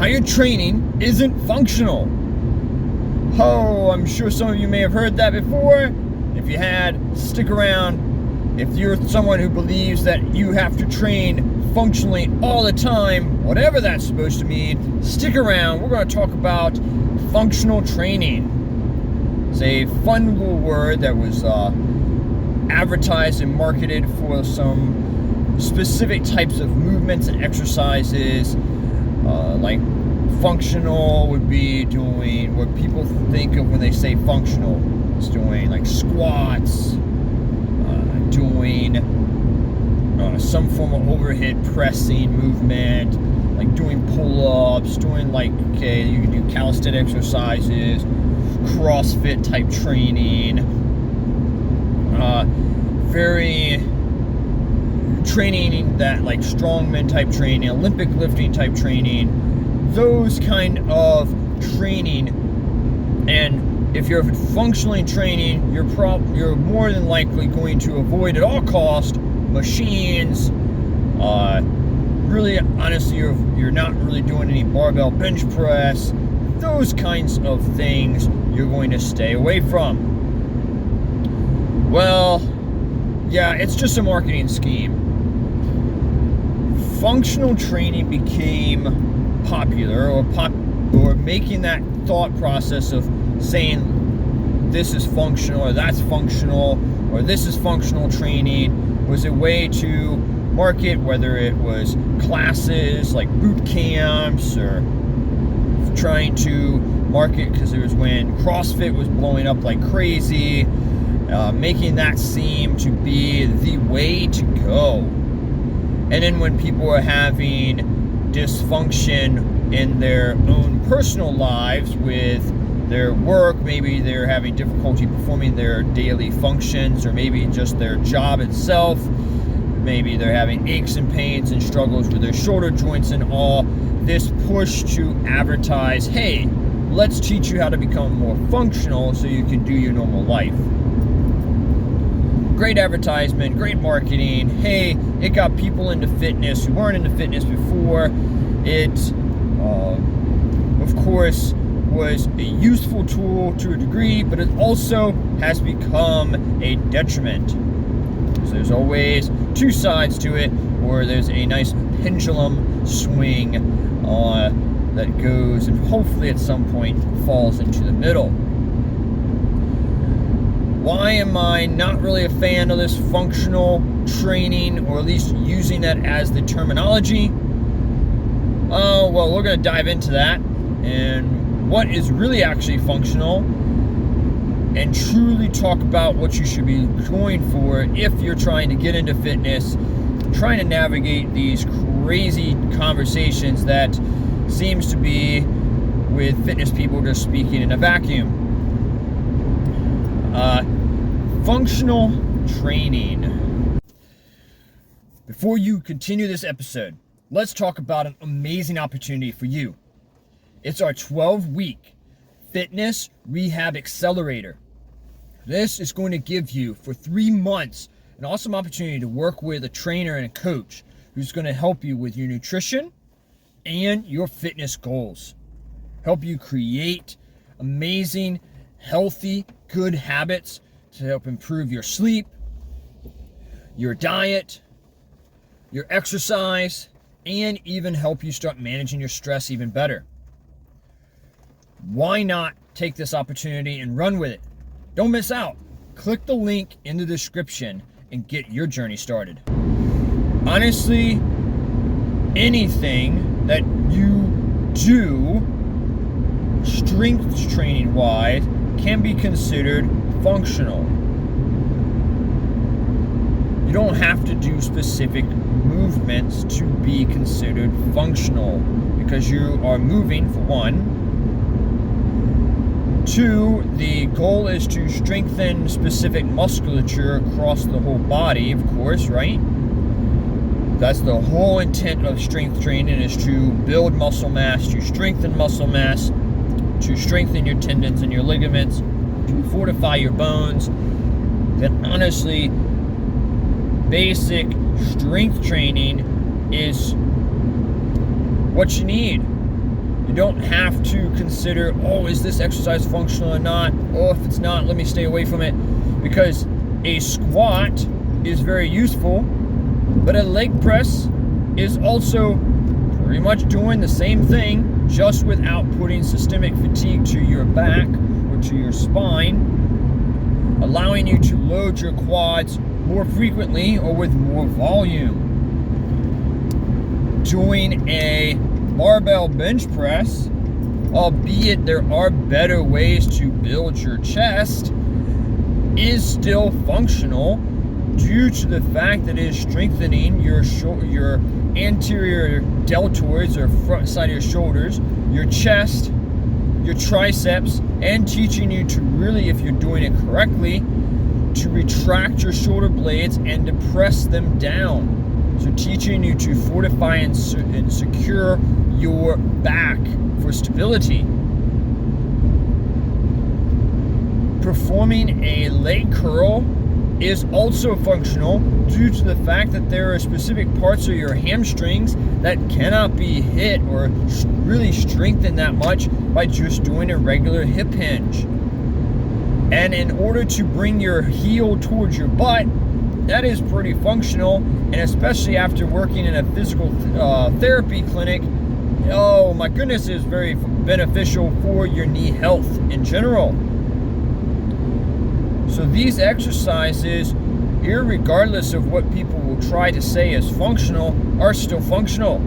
how your training isn't functional. Oh, I'm sure some of you may have heard that before. If you had, stick around. If you're someone who believes that you have to train functionally all the time, whatever that's supposed to mean, stick around. We're going to talk about functional training. It's a fun little word that was advertised and marketed for some specific types of movements and exercises. Like functional would be doing what people think of when they say functional. It's doing like squats, doing some form of overhead pressing movement, like doing pull-ups, doing like, okay, you can do calisthenic exercises, CrossFit type training, very training that like strongman type training, Olympic lifting type training, those kind of training. And if you're functionally training, you're more than likely going to avoid at all cost machines. Really, honestly, you're not really doing any barbell bench press. Those kinds of things you're going to stay away from. Well, yeah, it's just a marketing scheme. Functional training became popular, or making that thought process of saying this is functional or that's functional or this is functional training was a way to market, whether it was classes like boot camps or trying to market, because it was when CrossFit was blowing up like crazy, making that seem to be the way to go. And then when people are having dysfunction in their own personal lives with their work, maybe they're having difficulty performing their daily functions, or maybe just their job itself, maybe they're having aches and pains and struggles with their shoulder joints and all, this push to advertise, hey, let's teach you how to become more functional so you can do your normal life. Great advertisement, great marketing. Hey, it got people into fitness who weren't into fitness before. It, of course, was a useful tool to a degree, but it also has become a detriment. So there's always two sides to it, or there's a nice pendulum swing that goes and hopefully at some point falls into the middle. Why am I not really a fan of this functional training, or at least using that as the terminology? Well, we're going to dive into that and what is really actually functional, and truly talk about what you should be going for if you're trying to get into fitness, trying to navigate these crazy conversations that seems to be with fitness people just speaking in a vacuum. Functional training. Before you continue this episode, let's talk about an amazing opportunity for you. It's our 12-week Fitness Rehab Accelerator. This is going to give you, for 3 months, an awesome opportunity to work with a trainer and a coach who's going to help you with your nutrition and your fitness goals. Help you create amazing, healthy, good habits to help improve your sleep, your diet, your exercise, and even help you start managing your stress even better. Why not take this opportunity and run with it? Don't miss out. Click the link in the description and get your journey started. Honestly, anything that you do strength training wise can be considered functional. You don't have to do specific movements to be considered functional, because you are moving, for one. 2, the goal is to strengthen specific musculature across the whole body, of course, right? That's the whole intent of strength training, is to build muscle mass, to strengthen muscle mass, to strengthen your tendons and your ligaments, to fortify your bones. Then honestly, basic strength training is what you need. You don't have to consider, oh, is this exercise functional or not? Oh, if it's not, let me stay away from it. Because a squat is very useful, but a leg press is also pretty much doing the same thing, just without putting systemic fatigue to your back or to your spine, allowing you to load your quads more frequently or with more volume. Doing a barbell bench press, albeit there are better ways to build your chest, is still functional due to the fact that it is strengthening your anterior deltoids, or front side of your shoulders, your chest, your triceps, and teaching you to really, if you're doing it correctly, to retract your shoulder blades and to press them down. So teaching you to fortify and secure your back for stability. Performing a leg curl is also functional due to the fact that there are specific parts of your hamstrings that cannot be hit or really strengthened that much by just doing a regular hip hinge. And in order to bring your heel towards your butt, that is pretty functional, and especially after working in a physical therapy clinic, oh my goodness, it is very beneficial for your knee health in general. So these exercises, irregardless of what people will try to say is functional, are still functional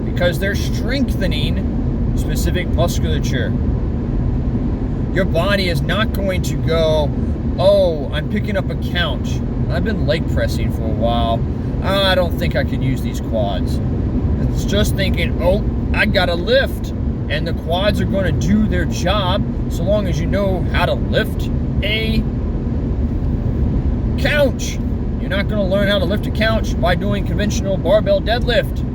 because they're strengthening specific musculature. Your body is not going to go, oh, I'm picking up a couch. I've been leg pressing for a while. I don't think I can use these quads. It's just thinking, oh, I gotta lift. And the quads are going to do their job so long as you know how to lift a couch. You're not going to learn how to lift a couch by doing conventional barbell deadlift.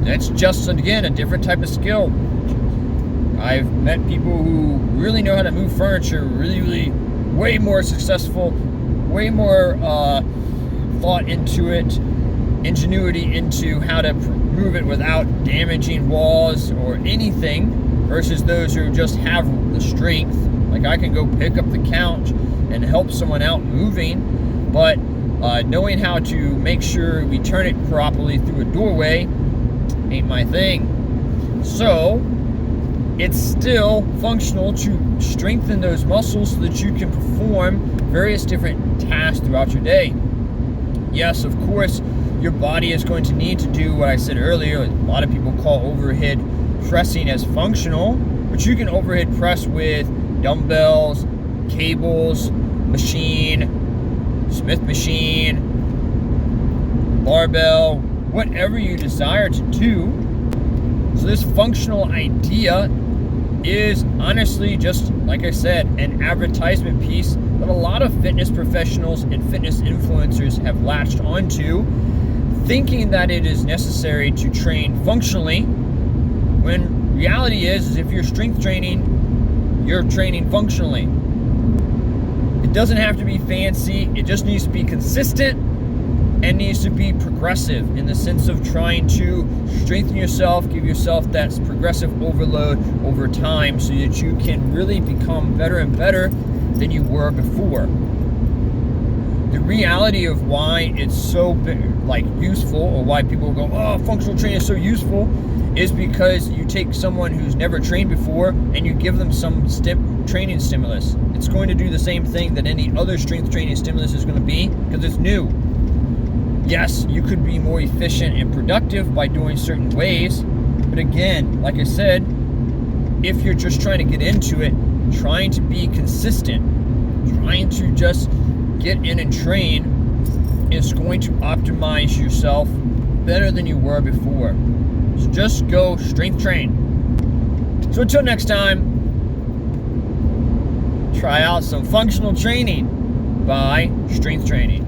That's just, again, a different type of skill. I've met people who really know how to move furniture, really way more successful, way more thought into it, ingenuity into how to move it without damaging walls or anything, versus those who just have the strength. Like, I can go pick up the couch and help someone out moving, but knowing how to make sure we turn it properly through a doorway ain't my thing. So it's still functional to strengthen those muscles so that you can perform various different tasks throughout your day. Yes, of course, your body is going to need to do what I said earlier. A lot of people call overhead pressing as functional, but you can overhead press with dumbbells, cables, machine, Smith machine, barbell, whatever you desire to do. So this functional idea is honestly, just like I said, an advertisement piece that a lot of fitness professionals and fitness influencers have latched onto, thinking that it is necessary to train functionally, when reality is if you're strength training, you're training functionally. It doesn't have to be fancy, it just needs to be consistent and needs to be progressive in the sense of trying to strengthen yourself, give yourself that progressive overload over time so that you can really become better and better than you were before. The reality of why it's so useful, or why people go, oh, functional training is so useful, is because you take someone who's never trained before and you give them some training stimulus. It's going to do the same thing that any other strength training stimulus is going to be, because it's new. Yes, you could be more efficient and productive by doing certain ways, but again, like I said, if you're just trying to get into it, trying to be consistent, trying to just get in and train is going to optimize yourself better than you were before. So just go strength train. So until next time, try out some functional training by strength training.